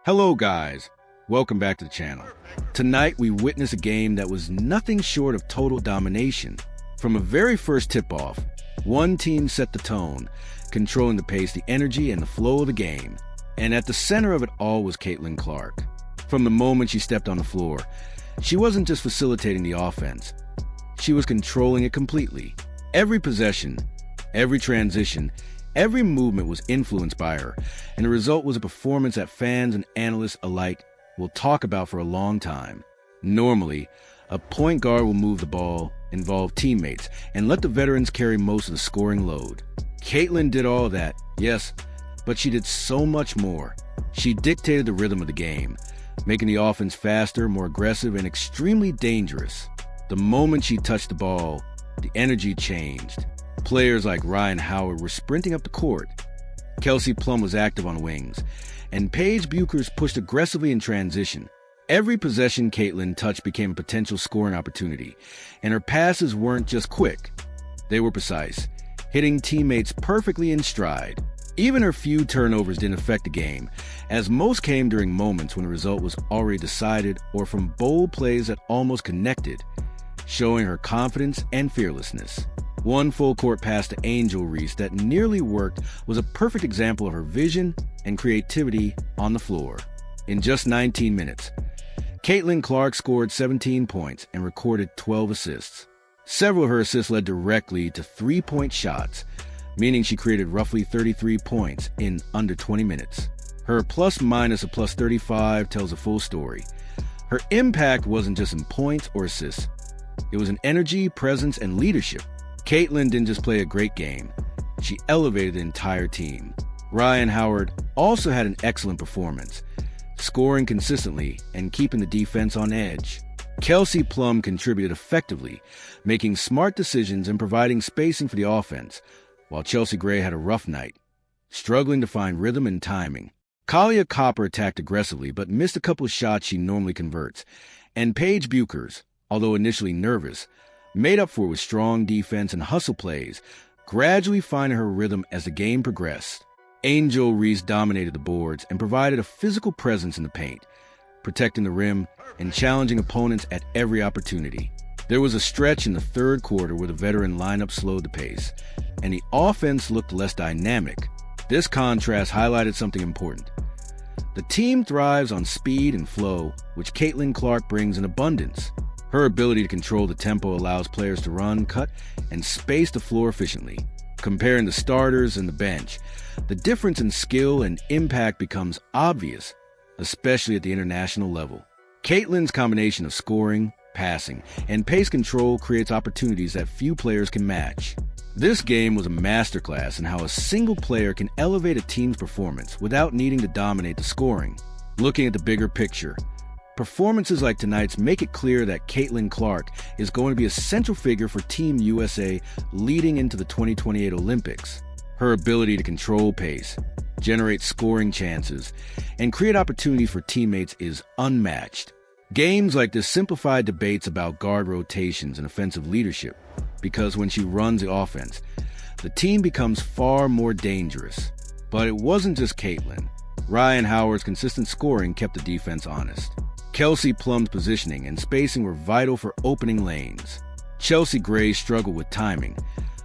Hello guys, welcome back to the channel. Tonight we witness a game that was nothing short of total domination. From a very first tip-off, one team set the tone, controlling the pace, the energy, and the flow of the game. And at the center of it all was Caitlin Clark. From the moment she stepped on the floor, she wasn't just facilitating the offense, she was controlling it completely. Every possession, every transition, every movement was influenced by her, and the result was a performance that fans and analysts alike will talk about for a long time. Normally, a point guard will move the ball, involve teammates, and let the veterans carry most of the scoring load. Caitlin did all that, yes, but she did so much more. She dictated the rhythm of the game, making the offense faster, more aggressive, and extremely dangerous. The moment she touched the ball, the energy changed. Players like Ryan Howard were sprinting up the court. Kelsey Plum was active on wings, and Paige Bueckers pushed aggressively in transition. Every possession Caitlin touched became a potential scoring opportunity, and her passes weren't just quick. They were precise, hitting teammates perfectly in stride. Even her few turnovers didn't affect the game, as most came during moments when the result was already decided or from bold plays that almost connected, showing her confidence and fearlessness. One full-court pass to Angel Reese that nearly worked was a perfect example of her vision and creativity on the floor. In just 19 minutes, Caitlin Clark scored 17 points and recorded 12 assists. Several of her assists led directly to three-point shots, meaning she created roughly 33 points in under 20 minutes. Her plus-minus of plus 35 tells a full story. Her impact wasn't just in points or assists. It was in energy, presence, and leadership. Caitlin didn't just play a great game, she elevated the entire team. Ryan Howard also had an excellent performance, scoring consistently and keeping the defense on edge. Kelsey Plum contributed effectively, making smart decisions and providing spacing for the offense, while Chelsea Gray had a rough night, struggling to find rhythm and timing. Kalia Copper attacked aggressively but missed a couple of shots she normally converts, and Paige Bueckers, although initially nervous, made up for it with strong defense and hustle plays, gradually finding her rhythm as the game progressed. Angel Reese dominated the boards and provided a physical presence in the paint, protecting the rim and challenging opponents at every opportunity. There was a stretch in the third quarter where the veteran lineup slowed the pace, and the offense looked less dynamic. This contrast highlighted something important. The team thrives on speed and flow, which Caitlin Clark brings in abundance. Her ability to control the tempo allows players to run, cut, and space the floor efficiently. Comparing the starters and the bench, the difference in skill and impact becomes obvious, especially at the international level. Caitlin's combination of scoring, passing, and pace control creates opportunities that few players can match. This game was a masterclass in how a single player can elevate a team's performance without needing to dominate the scoring. Looking at the bigger picture, performances like tonight's make it clear that Caitlin Clark is going to be a central figure for Team USA leading into the 2028 Olympics. Her ability to control pace, generate scoring chances, and create opportunities for teammates is unmatched. Games like this simplify debates about guard rotations and offensive leadership, because when she runs the offense, the team becomes far more dangerous. But it wasn't just Caitlin. Ryan Howard's consistent scoring kept the defense honest. Kelsey Plum's positioning and spacing were vital for opening lanes. Chelsea Gray struggled with timing,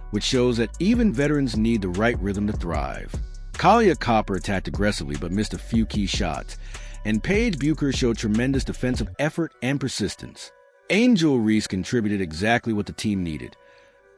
which shows that even veterans need the right rhythm to thrive. Kalia Copper attacked aggressively but missed a few key shots, and Paige Bueckers showed tremendous defensive effort and persistence. Angel Reese contributed exactly what the team needed: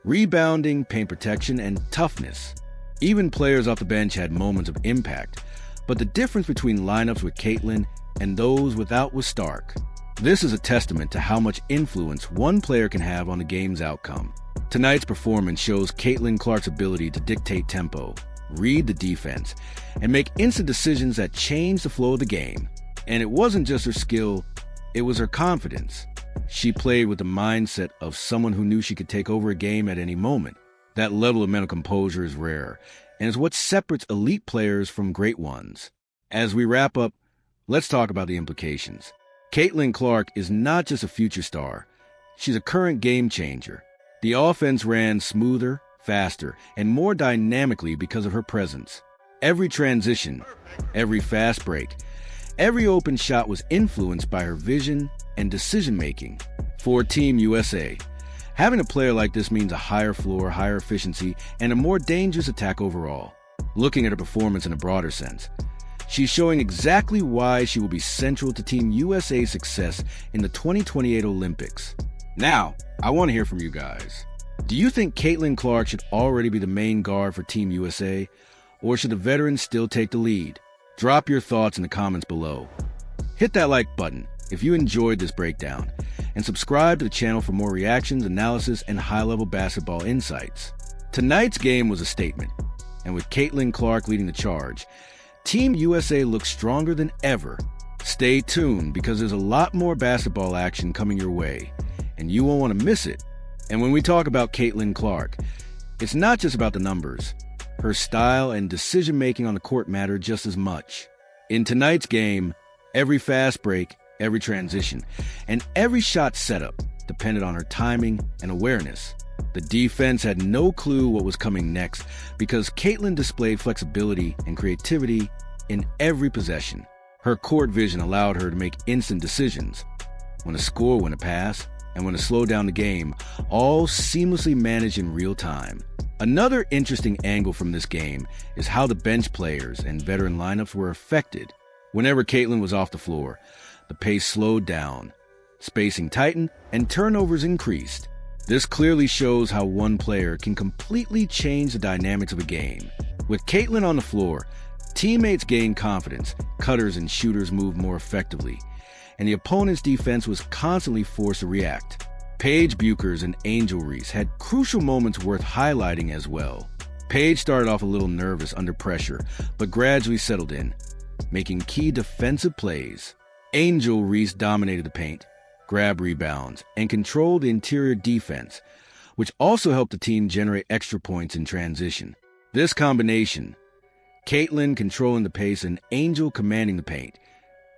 rebounding, paint protection, and toughness. Even players off the bench had moments of impact, but the difference between lineups with Caitlin and those without was stark. This is a testament to how much influence one player can have on the game's outcome. Tonight's performance shows Caitlin Clark's ability to dictate tempo, read the defense, and make instant decisions that change the flow of the game. And it wasn't just her skill, it was her confidence. She played with the mindset of someone who knew she could take over a game at any moment. That level of mental composure is rare, and is what separates elite players from great ones. As we wrap up, let's talk about the implications. Caitlin Clark is not just a future star, she's a current game changer. The offense ran smoother, faster, and more dynamically because of her presence. Every transition, every fast break, Every open shot was influenced by her vision and decision-making. For Team USA, having a player like this means a higher floor, higher efficiency, and a more dangerous attack overall. Looking at her performance in a broader sense, she's showing exactly why she will be central to Team USA's success in the 2028 Olympics. Now, I want to hear from you guys. Do you think Caitlin Clark should already be the main guard for Team USA, or should the veterans still take the lead? Drop your thoughts in the comments below. Hit that like button if you enjoyed this breakdown, and subscribe to the channel for more reactions, analysis, and high-level basketball insights. Tonight's game was a statement, and with Caitlin Clark leading the charge, Team USA looks stronger than ever. Stay tuned because there's a lot more basketball action coming your way, and you won't want to miss it. And when we talk about Caitlin Clark, it's not just about the numbers. Her style and decision-making on the court matter just as much. In tonight's game, every fast break, every transition, and every shot setup depended on her timing and awareness. The defense had no clue what was coming next because Caitlin displayed flexibility and creativity in every possession. Her court vision allowed her to make instant decisions, when to score, when to pass, and when to slow down the game, all seamlessly managed in real time. Another interesting angle from this game is how the bench players and veteran lineups were affected. Whenever Caitlin was off the floor, the pace slowed down, spacing tightened, and turnovers increased. This clearly shows how one player can completely change the dynamics of a game. With Caitlin on the floor, teammates gained confidence, cutters and shooters moved more effectively, and the opponent's defense was constantly forced to react. Paige Buchers and Angel Reese had crucial moments worth highlighting as well. Paige started off a little nervous under pressure, but gradually settled in, making key defensive plays. Angel Reese dominated the paint, grabbed rebounds, and controlled the interior defense, which also helped the team generate extra points in transition. This combination, Caitlin controlling the pace and Angel commanding the paint,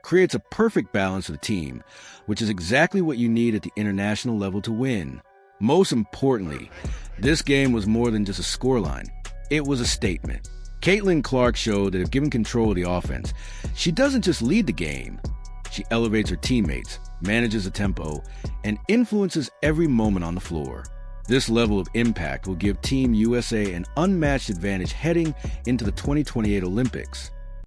creates a perfect balance for the team, which is exactly what you need at the international level to win. Most importantly, this game was more than just a scoreline. It was a statement. Caitlin Clark showed that if given control of the offense, she doesn't just lead the game. She elevates her teammates, manages the tempo, and influences every moment on the floor. This level of impact will give Team USA an unmatched advantage heading into the 2028 Olympics.